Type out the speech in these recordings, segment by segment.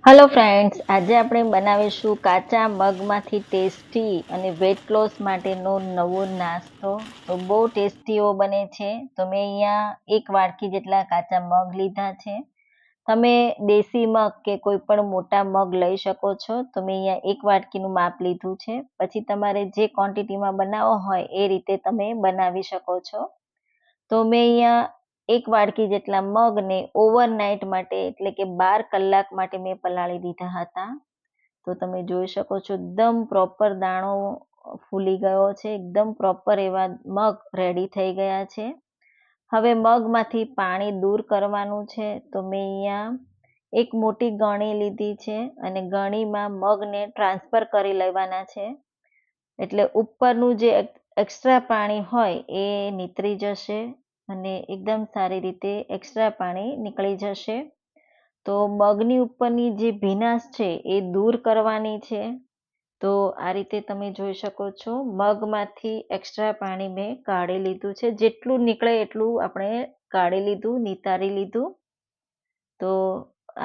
Hello friends, આજે આપણે બનાવીશું કાચા મગમાંથી ટેસ્ટી અને વેટ લોસ માટેનો નવો નાસ્તો. તો બહુ ટેસ્ટી એવો બને છે. તો મેં અહીંયા 1 વાટકી જેટલા કાચા મગ લીધા છે. તમે દેશી મગ કે કોઈ પણ મોટા મગ લઈ શકો છો. તો મેં અહીંયા 1 વાટકીનું માપ લીધું છે. પછી તમારે જે ક્વોન્ટિટીમાં બનાવવો હોય એ રીતે તમે બનાવી શકો છો. તો મેં અહીંયા 1 વાટકી જેટલા મગને ઓવરનાઈટ માટે એટલે કે 12 કલાક માટે મેં પલાળી દીધા હતા. તો તમે જોઈ શકો છો એકદમ પ્રોપર દાણો ફૂલી ગયો છે. એકદમ પ્રોપર એવા મગ રેડી થઈ ગયા છે. હવે મગમાંથી પાણી દૂર કરવાનું છે. તો મેં અહીંયા એક મોટી ગરણી લીધી છે અને ગરણીમાં મગને ટ્રાન્સફર કરી લેવાના છે. એટલે ઉપરનું જે એક્સ્ટ્રા પાણી હોય એ નીતરી જશે અને એકદમ સારી રીતે એક્સ્ટ્રા પાણી નીકળી જશે. તો મગની ઉપરની જે ભીનાશ છે એ દૂર કરવાની છે. તો આ રીતે તમે જોઈ શકો છો મગમાંથી એક્સ્ટ્રા પાણી મેં કાઢી લીધું છે. જેટલું નીકળે એટલું આપણે કાઢી લીધું, નિતારી લીધું. તો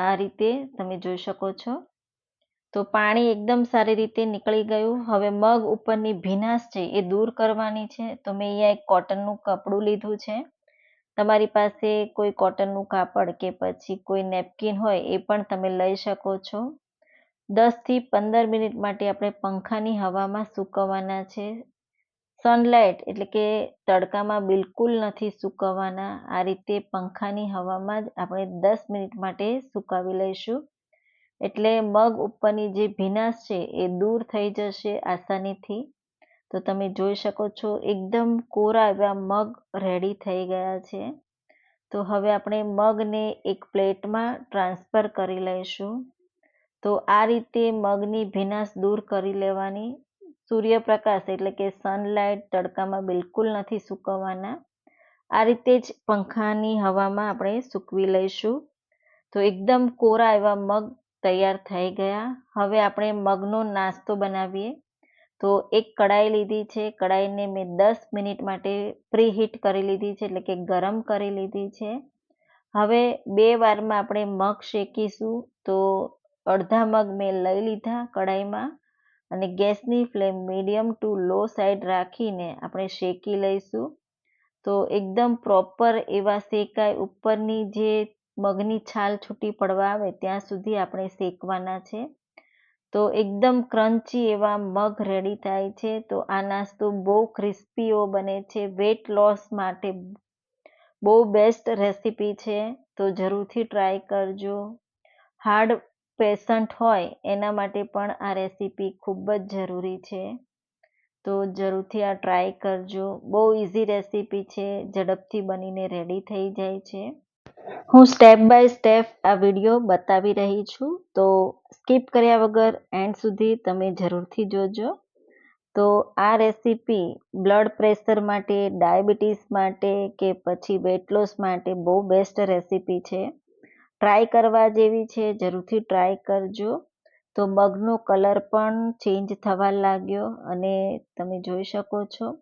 આ રીતે તમે જોઈ શકો છો. તો પાણી એકદમ સારી રીતે નીકળી ગયું. હવે મગ ઉપરની ભીનાશ છે એ દૂર કરવાની છે. તો મેં અહીંયા એક કોટનનું કપડું લીધું છે. તમારી પાસે કોઈ કોટનનું કાપડ કે પછી કોઈ નેપકિન હોય એ પણ તમે લઈ શકો છો. 10 થી 15 મિનિટ માટે આપણે પંખાની હવામાં સૂકવવાના છે. સનલાઇટ એટલે કે તડકામાં બિલકુલ નથી સૂકવવાના. આ રીતે પંખાની હવામાં જ આપણે 10 મિનિટ માટે સુકાવી લઈશું. એટલે મગ ઉપરની જે ભીનાશ છે એ દૂર થઈ જશે આસાનીથી. તો તમે જોઈ શકો છો એકદમ કોરા એવા મગ રેડી થઈ ગયા છે. તો હવે આપણે મગને એક પ્લેટમાં ટ્રાન્સફર કરી લઈશું. તો આ રીતે મગની ભીનાશ દૂર કરી લેવાની. સૂર્યપ્રકાશ એટલે કે સનલાઇટ તડકામાં બિલકુલ નથી સૂકવવાના. આ રીતે જ પંખાની હવામાં આપણે સૂકવી લઈશું. તો એકદમ કોરા એવા મગ તૈયાર થઈ ગયા. હવે આપણે મગનો નાસ્તો બનાવીએ. તો એક કડાઈ લીધી છે. કડાઈને મેં 10 મિનિટ માટે પ્રીહીટ કરી લીધી છે એટલે કે ગરમ કરી લીધી છે. હવે 2 વારમાં આપણે મગ શેકીશું. તો અડધા મગ મેં લઈ લીધા કડાઈમાં અને ગેસની ફ્લેમ મીડિયમ ટુ લો સાઈડ રાખીને આપણે શેકી લઈશું. તો એકદમ પ્રોપર એવા શેકાય, ઉપરની જે મગની છાલ છૂટી પડવા આવે ત્યાં સુધી આપણે શેકવાના છે. તો એકદમ ક્રન્ચી એવા મગ રેડી થાય છે. તો આ નાસ્તો બહુ ક્રિસ્પી એવો બને છે. વેટ લોસ માટે બહુ બેસ્ટ રેસીપી છે. તો જરૂરથી ટ્રાય કરજો. હાર્ટ પેશન્ટ હોય એના માટે પણ આ રેસીપી ખૂબ જ જરૂરી છે. તો જરૂરથી આ ટ્રાય કરજો. બહુ ઇઝી રેસીપી છે. ઝડપથી બનીને રેડી થઈ જાય છે. હું સ્ટેપ બાય સ્ટેપ આ વિડીયો બતાવી રહી છું. તો સ્કીપ કર્યા વગર એન્ડ સુધી તમે જરૂરથી જોજો. તો આ રેસીપી બ્લડ પ્રેશર માટે, ડાયાબિટીસ માટે કે પછી વેટ લોસ માટે બહુ બેસ્ટ રેસીપી છે. ટ્રાય કરવા જેવી છે. જરૂરથી ટ્રાય કરજો. તો મગનો કલર પણ ચેન્જ થવા લાગ્યો અને તમે જોઈ શકો છો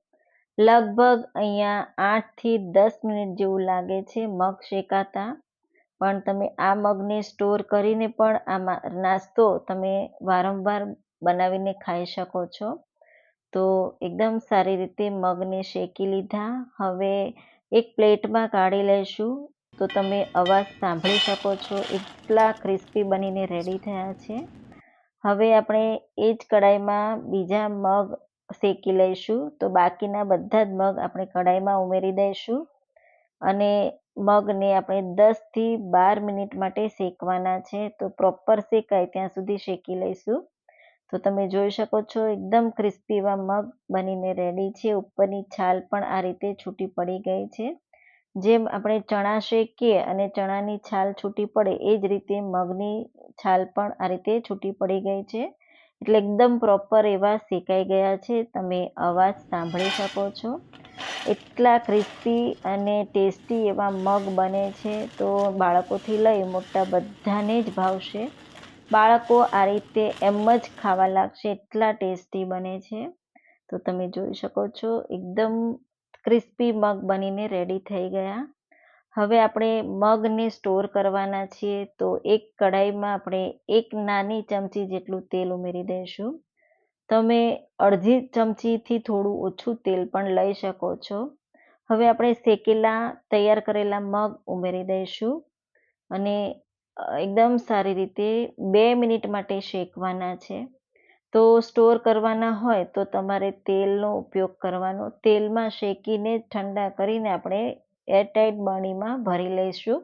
લગભગ અહીંયા 8 થી 10 મિનિટ જેવું લાગે છે મગ શેકાતા. પણ તમે આ મગને સ્ટોર કરીને પણ આ નાસ્તો તમે વારંવાર બનાવીને ખાઈ શકો છો. તો એકદમ સારી રીતે મગને શેકી લીધા. હવે એક પ્લેટમાં કાઢી લઈશું. તો તમે અવાજ સાંભળી શકો છો એટલા ક્રિસ્પી બનીને રેડી થયા છે. હવે આપણે એ જ કડાઈમાં બીજા મગ શેકી લઈશું. તો બાકીના બધા જ મગ આપણે કડાઈમાં ઉમેરી દઈશું અને મગને આપણે 10 થી 12 મિનિટ માટે શેકવાના છે. તો પ્રોપર શેકાય ત્યાં સુધી શેકી લઈશું. તો તમે જોઈ શકો છો એકદમ ક્રિસ્પી એવા મગ બનીને રેડી છે. ઉપરની છાલ પણ આ રીતે છૂટી પડી ગઈ છે. જેમ આપણે ચણા શેકીએ અને ચણાની છાલ છૂટી પડે એ જ રીતે મગની છાલ પણ આ રીતે છૂટી પડી ગઈ છે. એટલે એકદમ પ્રોપર એવા શેકાઈ ગયા છે. તમે અવાજ સાંભળી શકો છો. એટલા ક્રિસ્પી અને ટેસ્ટી એવા મગ બને છે. તો બાળકોથી લઈ મોટા બધાને જ ભાવશે. બાળકો આ રીતે એમ જ ખાવા લાગશે એટલા ટેસ્ટી બને છે. તો તમે જોઈ શકો છો એકદમ ક્રિસ્પી મગ બનીને રેડી થઈ ગયા. હવે આપણે મગને સ્ટોર કરવાના છીએ, તો એક કઢાઈમાં આપણે એક નાની ચમચી જેટલું તેલ ઉમેરી દઈશું. તમે અડધી ચમચીથી થોડું ઓછું તેલ પણ લઈ શકો છો. હવે આપણે શેકેલા તૈયાર કરેલા મગ ઉમેરી દઈશું અને એકદમ સારી રીતે 2 મિનિટ માટે શેકવાના છે. તો સ્ટોર કરવાના હોય તો તમારે તેલનો ઉપયોગ કરવાનો. તેલમાં શેકીને ઠંડા કરીને આપણે એરટાઈટ બરણીમાં ભરી લઈશું.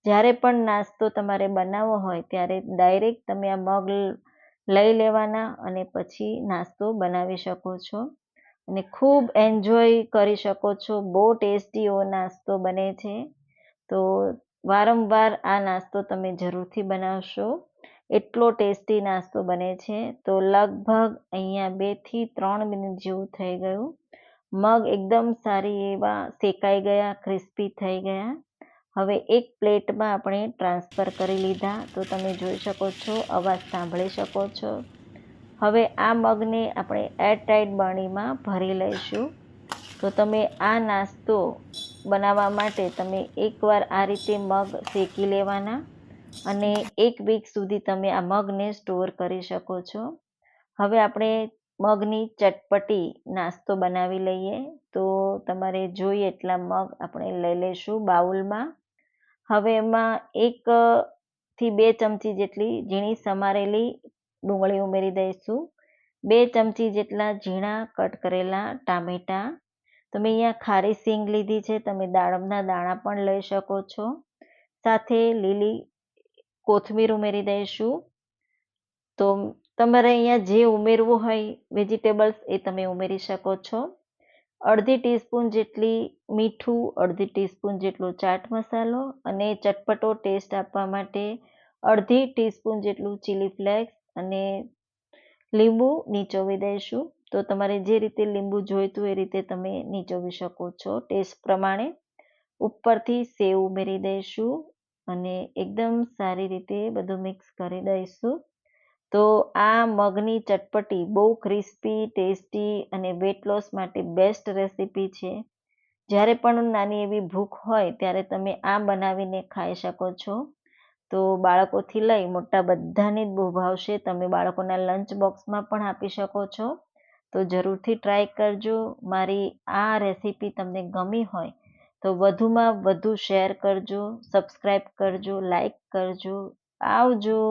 જ્યારે પણ નાસ્તો તમારે બનાવવો હોય ત્યારે ડાયરેક્ટ તમે આ મગ લઈ લેવાના અને પછી નાસ્તો બનાવી શકો છો અને ખૂબ એન્જોય કરી શકો છો. બહુ ટેસ્ટી એવો નાસ્તો બને છે. તો વારંવાર આ નાસ્તો તમે જરૂરથી બનાવશો. એટલો ટેસ્ટી નાસ્તો બને છે. તો લગભગ અહીંયા 2 થી 3 મિનિટ જેવું થઈ ગયું. મગ એકદમ સારી એવા શેકાઈ ગયા, ક્રિસ્પી થઈ ગયા. હવે એક પ્લેટમાં આપણે ટ્રાન્સફર કરી લીધા. તો તમે જોઈ શકો છો, અવાજ સાંભળી શકો છો. હવે આ મગને આપણે એરટાઈટ બરણીમાં ભરી લઈશું. તો તમે આ નાસ્તો બનાવવા માટે તમે એકવાર આ રીતે મગ શેકી લેવાના અને 1 વીક સુધી તમે આ મગને સ્ટોર કરી શકો છો. હવે આપણે મગની ચટપટી નાસ્તો બનાવી લઈએ. તો તમારે જોઈએ એટલા મગ આપણે લઈ લઈશું બાઉલમાં. હવે એમાં 1 થી 2 ચમચી જેટલી ઝીણી સમારેલી ડુંગળી ઉમેરી દઈશું. 2 ચમચી જેટલા ઝીણા કટ કરેલા ટામેટાં. તમે અહીંયા ખારી સિંગ લીધી છે, તમે દાડમના દાણા પણ લઈ શકો છો. સાથે લીલી કોથમીર ઉમેરી દઈશું. તો તમારે અહીંયા જે ઉમેરવું હોય વેજીટેબલ્સ એ તમે ઉમેરી શકો છો. અડધી ટીસ્પૂન જેટલી મીઠું, અડધી ટીસ્પૂન જેટલો ચાટ મસાલો અને ચટપટો ટેસ્ટ આપવા માટે અડધી ટીસ્પૂન જેટલું ચીલી ફ્લેક્સ અને લીંબુ નીચોવી દઈશું. તો તમારે જે રીતે લીંબુ જોઈતું એ રીતે તમે નીચોવી શકો છો ટેસ્ટ પ્રમાણે. ઉપરથી સેવ ઉમેરી દઈશું અને એકદમ સારી રીતે બધું મિક્સ કરી દઈશું. તો આ મગની ચટપટી બહુ ક્રિસ્પી, ટેસ્ટી અને વેટ લોસ માટે બેસ્ટ રેસીપી છે. જ્યારે પણ નાની એવી ભૂખ હોય ત્યારે તમે આ બનાવીને ખાઈ શકો છો. તો બાળકોથી લઈ મોટા બધાને જ બહુ ભાવશે. તમે બાળકોના લંચ બોક્સમાં પણ આપી શકો છો. તો જરૂરથી ટ્રાય કરજો. મારી આ રેસીપી તમને ગમી હોય તો વધુમાં વધુ શેર કરજો, સબસ્ક્રાઈબ કરજો, લાઈક કરજો. આવજો.